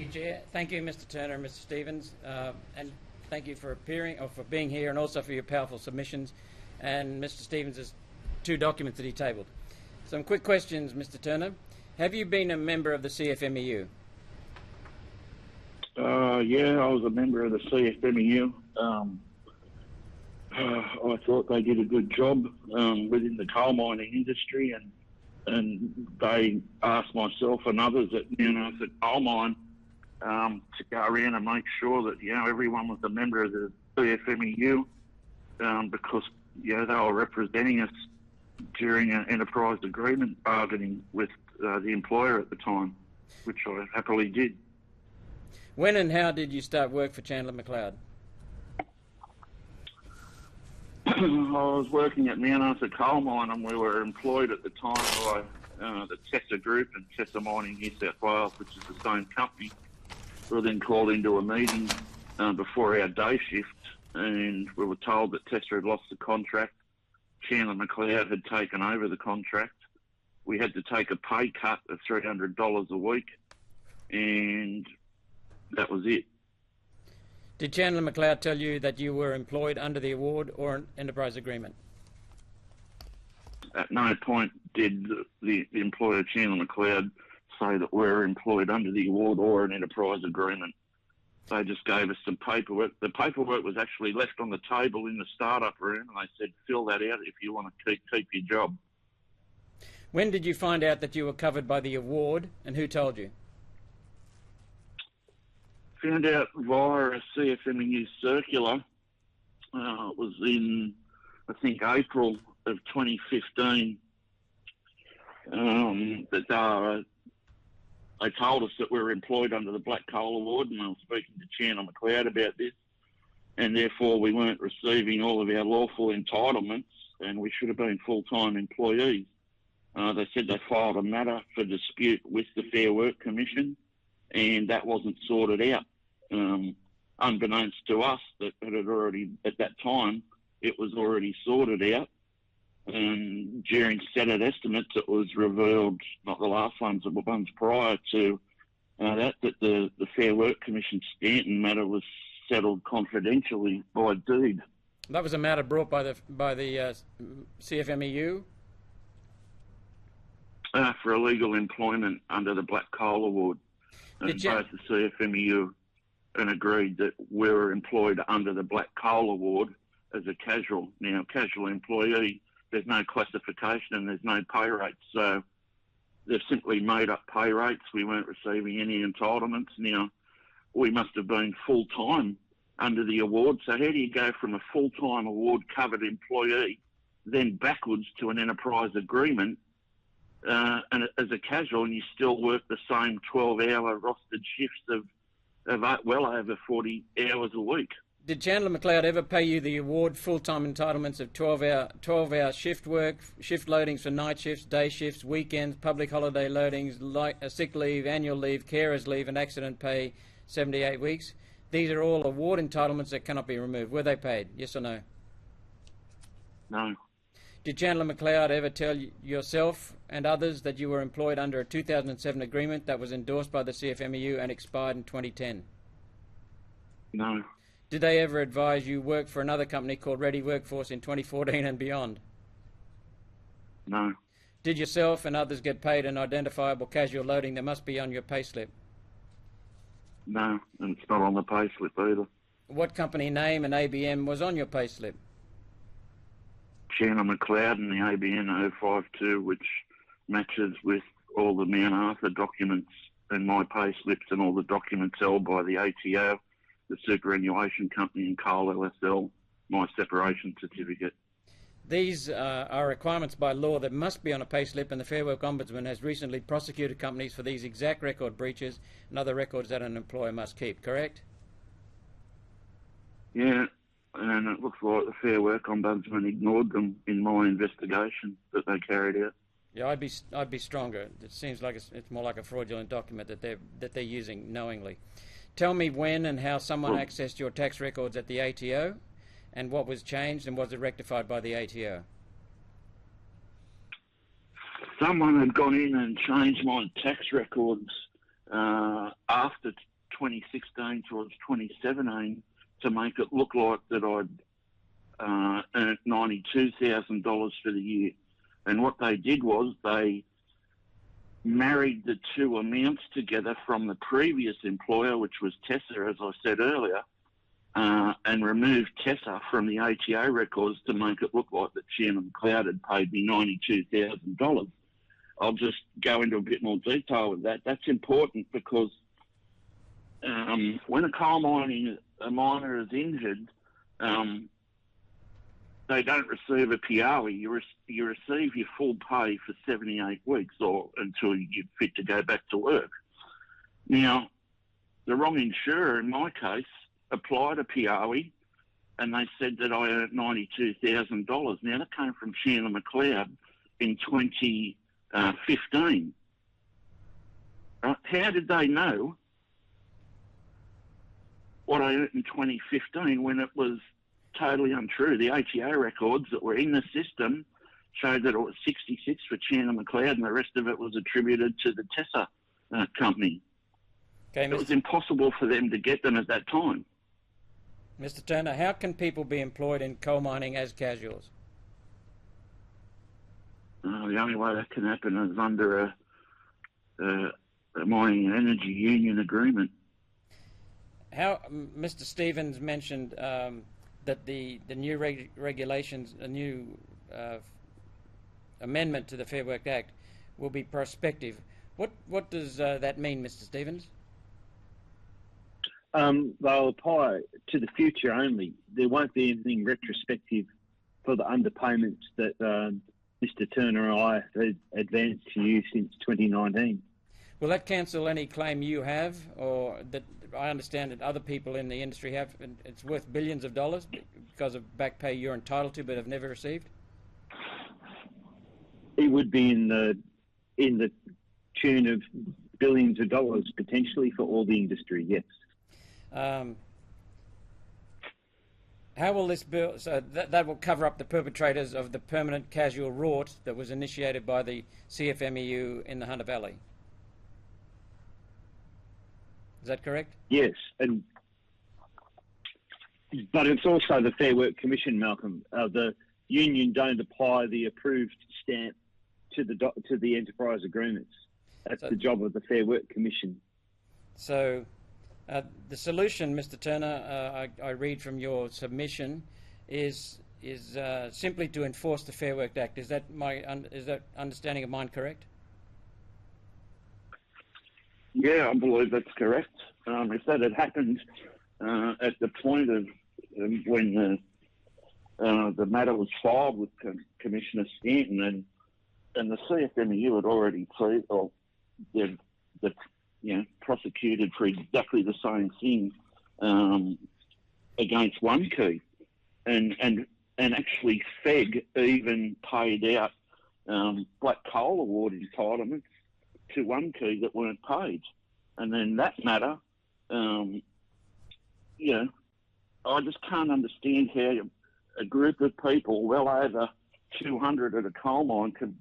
Chair. Thank you, Mr. Turner and Mr. Stevens, and thank you for appearing or for being here, and also for your powerful submissions. And Mr. Stevens has two documents that he tabled. Some quick questions, Mr. Turner. Have you been a member of the CFMEU? Yeah, I was a member of the CFMEU. I thought they did a good job within the coal mining industry, and they asked myself and others at the coal mine to go around and make sure that everyone was a member of the CFMEU because they were representing us during an enterprise agreement bargaining with the employer at the time, which I happily did. When and how did you start work for Chandler McLeod? I was working at Mount Arthur Coal Mine, and we were employed at the time by the Tessa Group and Tessa Mining New South Wales, which is the same company. We were then called into a meeting before our day shift, and we were told that Tessa had lost the contract. Chandler McLeod had taken over the contract. We had to take a pay cut of $300 a week, and that was it. Did Chandler McLeod tell you that you were employed under the award or an enterprise agreement? At no point did the employer, Chandler McLeod, say that we're employed under the award or an enterprise agreement. They just gave us some paperwork. The paperwork was actually left on the table in the startup room, and they said, fill that out if you want to keep your job. When did you find out that you were covered by the award, and who told you? Found out via a CFMEU circular. It was in, I think, April of 2015 that they told us that we were employed under the Black Coal Award, and I was speaking to Chandler McLeod about this, and therefore we weren't receiving all of our lawful entitlements, and we should have been full-time employees. They said they filed a matter for dispute with the Fair Work Commission, and that wasn't sorted out. Unbeknownst to us, that it had already, at that time, it was already sorted out. And during Senate estimates, it was revealed, not the last ones, but the ones prior to that the Fair Work Commission Stanton matter was settled confidentially by deed. That was a matter brought by the CFMEU? For illegal employment under the Black Coal Award. And both the CFMEU and agreed that we were employed under the Black Coal Award as a casual. Now, casual employee, there's no classification and there's no pay rates. So they've simply made up pay rates. We weren't receiving any entitlements. Now, we must have been full-time under the award. So how do you go from a full-time award-covered employee then backwards to an enterprise agreement and as a casual, and you still work the same 12-hour rostered shifts of well over 40 hours a week? Did Chandler McLeod ever pay you the award full-time entitlements of 12-hour shift work, shift loadings for night shifts, day shifts, weekends, public holiday loadings, sick leave, annual leave, carers leave, and accident pay 78 weeks? These are all award entitlements that cannot be removed. Were they paid? Yes or no? No. Did Chandler McLeod ever tell yourself and others that you were employed under a 2007 agreement that was endorsed by the CFMEU and expired in 2010? No. Did they ever advise you work for another company called Ready Workforce in 2014 and beyond? No. Did yourself and others get paid an identifiable casual loading that must be on your payslip? No, and it's not on the payslip either. What company name and ABM was on your payslip? Chandler McLeod and the ABN 052, which matches with all the Mount Arthur documents and my pay slips and all the documents held by the ATO, the superannuation company, and Coal LSL, my separation certificate. These are requirements by law that must be on a payslip, and the Fair Work Ombudsman has recently prosecuted companies for these exact record breaches and other records that an employer must keep, correct? Yeah, and it looks like the Fair Work Ombudsman ignored them in my investigation that they carried out. Yeah, I'd be stronger. It seems like it's more like a fraudulent document that they're using knowingly. Tell me when and how someone accessed your tax records at the ATO, and what was changed, and was it rectified by the ATO? Someone had gone in and changed my tax records after 2016 towards 2017 to make it look like that I'd earned $92,000 for the year. And what they did was they married the two amounts together from the previous employer, which was Tessa, as I said earlier, and removed Tessa from the ATO records to make it look like that Shannon McLeod had paid me $92,000. I'll just go into a bit more detail with that. That's important because when a coal miner is injured, they don't receive a POE. You receive your full pay for 78 weeks or until you're fit to go back to work. Now, the wrong insurer, in my case, applied a POE and they said that I earned $92,000. Now, that came from Shannon McLeod in 2015. How did they know what I earned in 2015 when it was totally untrue? The ATO records that were in the system showed that it was 66 for Shannon McLeod and the rest of it was attributed to the Tessa company. Okay, it was impossible for them to get them at that time. Mr. Turner, how can people be employed in coal mining as casuals? The only way that can happen is under a mining and energy union agreement. How Mr. Stevens mentioned that the new regulations, a new amendment to the Fair Work Act, will be prospective. What does that mean, Mr. Stevens? They'll apply to the future only. There won't be anything retrospective for the underpayments that Mr. Turner and I have advanced to you since 2019. Will that cancel any claim you have, or that I understand that other people in the industry have? It's worth billions of dollars because of back pay you're entitled to but have never received? It would be in the tune of billions of dollars potentially for all the industry, yes. How will this bill, so that will cover up the perpetrators of the permanent casual rort that was initiated by the CFMEU in the Hunter Valley? Is that correct? Yes, but it's also the Fair Work Commission, Malcolm. The union don't apply the approved stamp to the enterprise agreements. That's the job of the Fair Work Commission. So the solution, Mr. Turner, I read from your submission, is simply to enforce the Fair Work Act. Is that understanding of mine correct? Yeah, I believe that's correct. If that had happened at the point of when the matter was filed with Commissioner Stanton and the CFMEU had already prosecuted for exactly the same thing against One Key, and actually FEG even paid out black coal award entitlements to One Key that weren't paid, and then that matter, I just can't understand how a group of people, well over 200 at a coal mine, could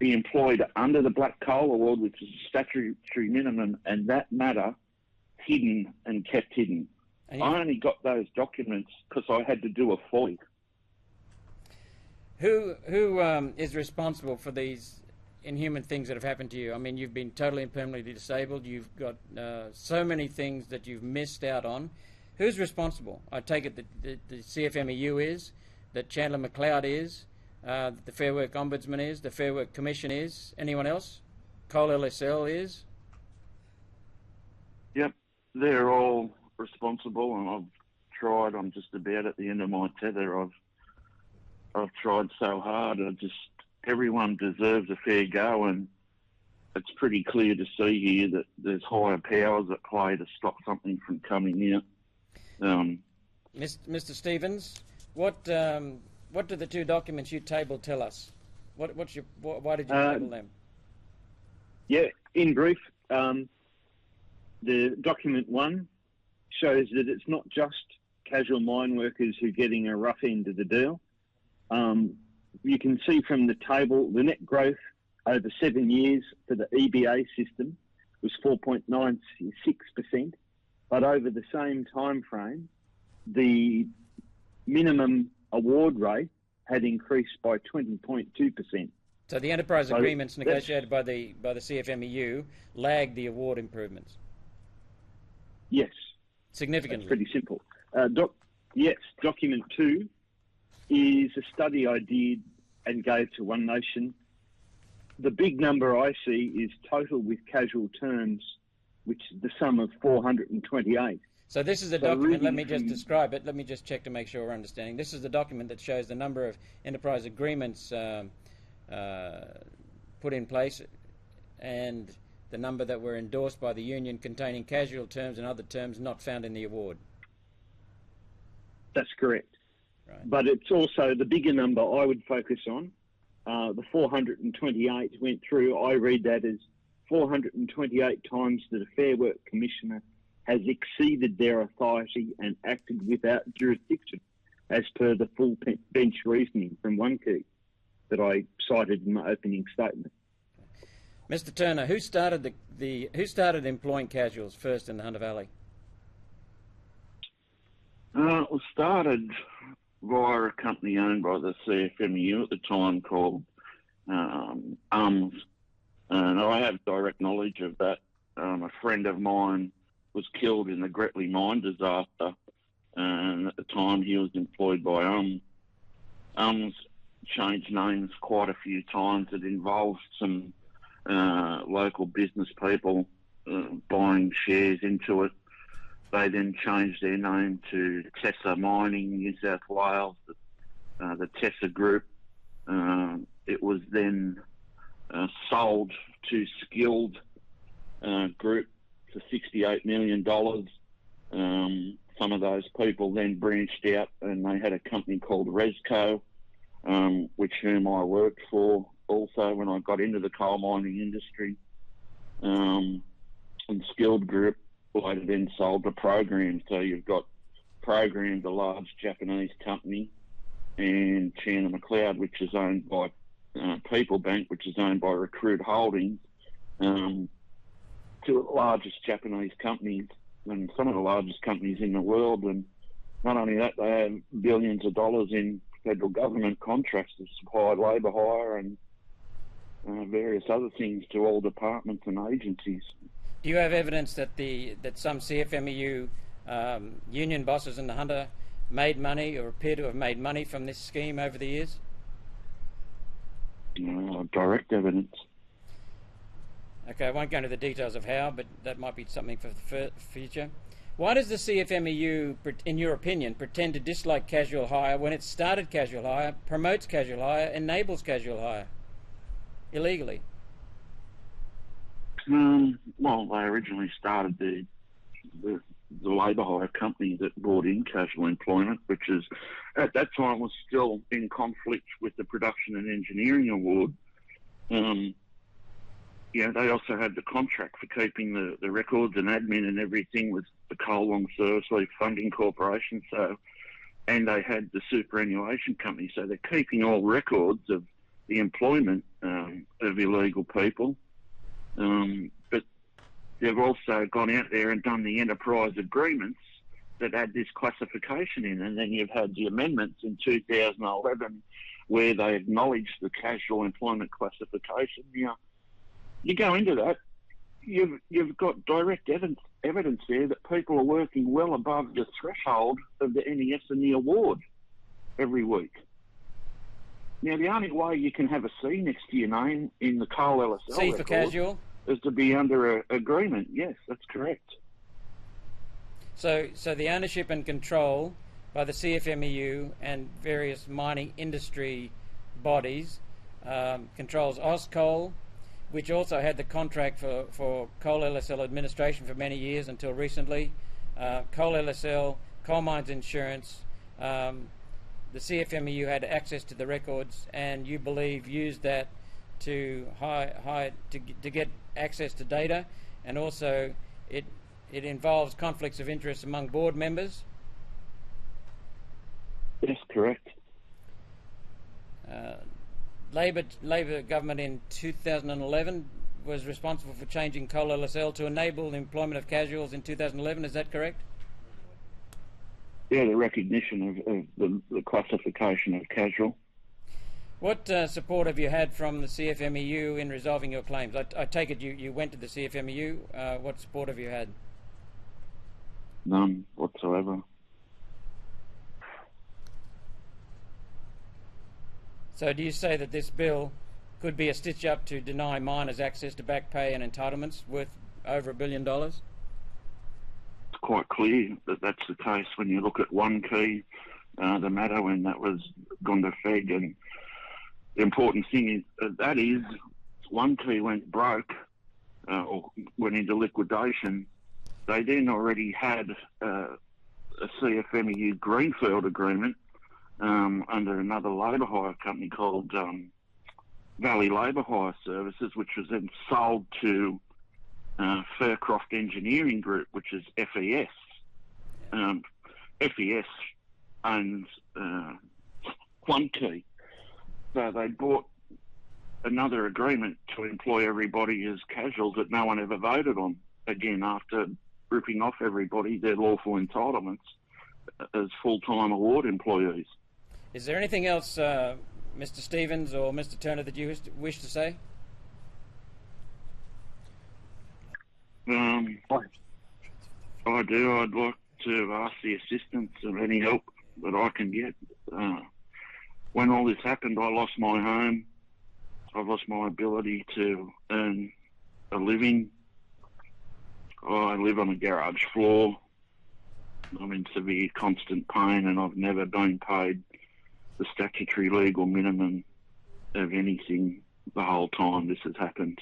be employed under the black coal award, which is a statutory minimum, and that matter hidden and kept hidden. I only got those documents because I had to do a FOIA. Who is responsible for these inhuman things that have happened to you? I mean, you've been totally and permanently disabled. You've got so many things that you've missed out on. Who's responsible? I take it that the CFMEU is, that Chandler McLeod is, the Fair Work Ombudsman is, the Fair Work Commission is. Anyone else? Coal LSL is? Yep, they're all responsible, and I've tried. I'm just about at the end of my tether. I've tried so hard. Everyone deserves a fair go, and it's pretty clear to see here that there's higher powers at play to stop something from coming out. Mr. Stevens, what do the two documents you tabled tell us? Why did you table them? Yeah, in brief, the document one shows that it's not just casual mine workers who are getting a rough end of the deal. You can see from the table the net growth over 7 years for the EBA system was 4.96%, but over the same time frame, the minimum award rate had increased by 20.2%. So the enterprise agreements negotiated by the CFMEU lagged the award improvements. Yes. Significantly. That's pretty simple. Yes, document 2 is a study I did and gave to One Nation. The big number I see is total with casual terms, which is the sum of 428. So this is a document, really let me just describe it, let me just check to make sure we're understanding. This is the document that shows the number of enterprise agreements put in place and the number that were endorsed by the union containing casual terms and other terms not found in the award. That's correct. Right. But it's also the bigger number I would focus on. The 428 went through. I read that as 428 times that a Fair Work Commissioner has exceeded their authority and acted without jurisdiction, as per the full bench reasoning from One Key that I cited in my opening statement. Mr. Turner, who started who started employing casuals first in the Hunter Valley? It was started via a company owned by the CFMEU at the time called UMS, and I have direct knowledge of that. A friend of mine was killed in the Gretley mine disaster, and at the time he was employed by UMS. UMS changed names quite a few times. It involved some local business people buying shares into it. They then changed their name to Tessa Mining, New South Wales, the Tessa Group. It was then sold to Skilled Group for $68 million. Some of those people then branched out and they had a company called Resco, whom I worked for also when I got into the coal mining industry. And Skilled Group later then sold to Program. So you've got Program, the large Japanese company, and Chandler McLeod, which is owned by People Bank, which is owned by Recruit Holdings, two of the largest Japanese companies and some of the largest companies in the world. And not only that, they have billions of dollars in federal government contracts to supply labour hire and various other things to all departments and agencies. Do you have evidence that some CFMEU union bosses in the Hunter made money or appear to have made money from this scheme over the years? Direct evidence. Okay, I won't go into the details of how, but that might be something for the future. Why does the CFMEU, in your opinion, pretend to dislike casual hire when it started casual hire, promotes casual hire, enables casual hire illegally? Well, they originally started the labour hire company that brought in casual employment, which is at that time was still in conflict with the Production and Engineering Award. They also had the contract for keeping the records and admin and everything with the Coal Long Service Leave Funding Corporation. So, and they had the superannuation company. So they're keeping all records of the employment of illegal people. But they've also gone out there and done the enterprise agreements that had this classification in. And then you've had the amendments in 2011 where they acknowledged the casual employment classification. Now, you go into that, you've got direct evidence there that people are working well above the threshold of the NES and the award every week. Now, the only way you can have a C next to your name in the Coal LSL C for casual is to be under an agreement. Yes, that's correct. So the ownership and control by the CFMEU and various mining industry bodies controls Auscoal, which also had the contract for Coal LSL administration for many years until recently. Coal LSL, Coal Mines Insurance, the CFMEU had access to the records, and you believe used that to get access to data, and also it involves conflicts of interest among board members. Yes, correct. Labor government in 2011 was responsible for changing Coal LSL to enable the employment of casuals in 2011. Is that correct? Yeah, the recognition of the classification of casual. What support have you had from the CFMEU in resolving your claims? I take it you went to the CFMEU. What support have you had? None whatsoever. So do you say that this bill could be a stitch-up to deny miners access to back pay and entitlements worth over $1 billion? It's quite clear that that's the case when you look at One Key, the matter when that was gone to FEG, and the important thing is that is One Key went broke or went into liquidation. They then already had a CFMEU Greenfield agreement under another labour hire company called Valley Labour Hire Services, which was then sold to Faircroft Engineering Group, which is FES. FES owns One Key. So they bought another agreement to employ everybody as casuals that no one ever voted on, again, after ripping off everybody their lawful entitlements as full-time award employees. Is there anything else, Mr. Stevens or Mr. Turner, that you wish to say? I do. I'd like to ask the assistance of any help that I can get. When all this happened, I lost my home. I lost my ability to earn a living. I live on a garage floor. I'm in severe constant pain, and I've never been paid the statutory legal minimum of anything the whole time this has happened.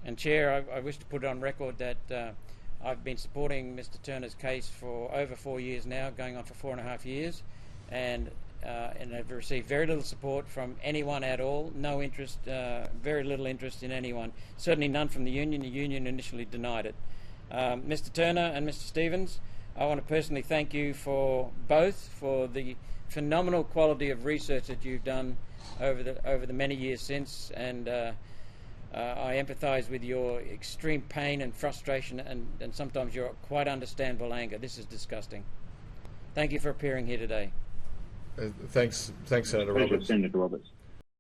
And Chair, I wish to put it on record that I've been supporting Mr. Turner's case for over 4 years now, going on for 4.5 years, and have received very little support from anyone at all. No interest, very little interest in anyone. Certainly none from the union. The union initially denied it. Mr. Turner and Mr. Stevens, I want to personally thank you for the phenomenal quality of research that you've done over the many years since, and I empathise with your extreme pain and frustration and sometimes your quite understandable anger. This is disgusting. Thank you for appearing here today. Thanks, Senator Roberts. Senator Roberts.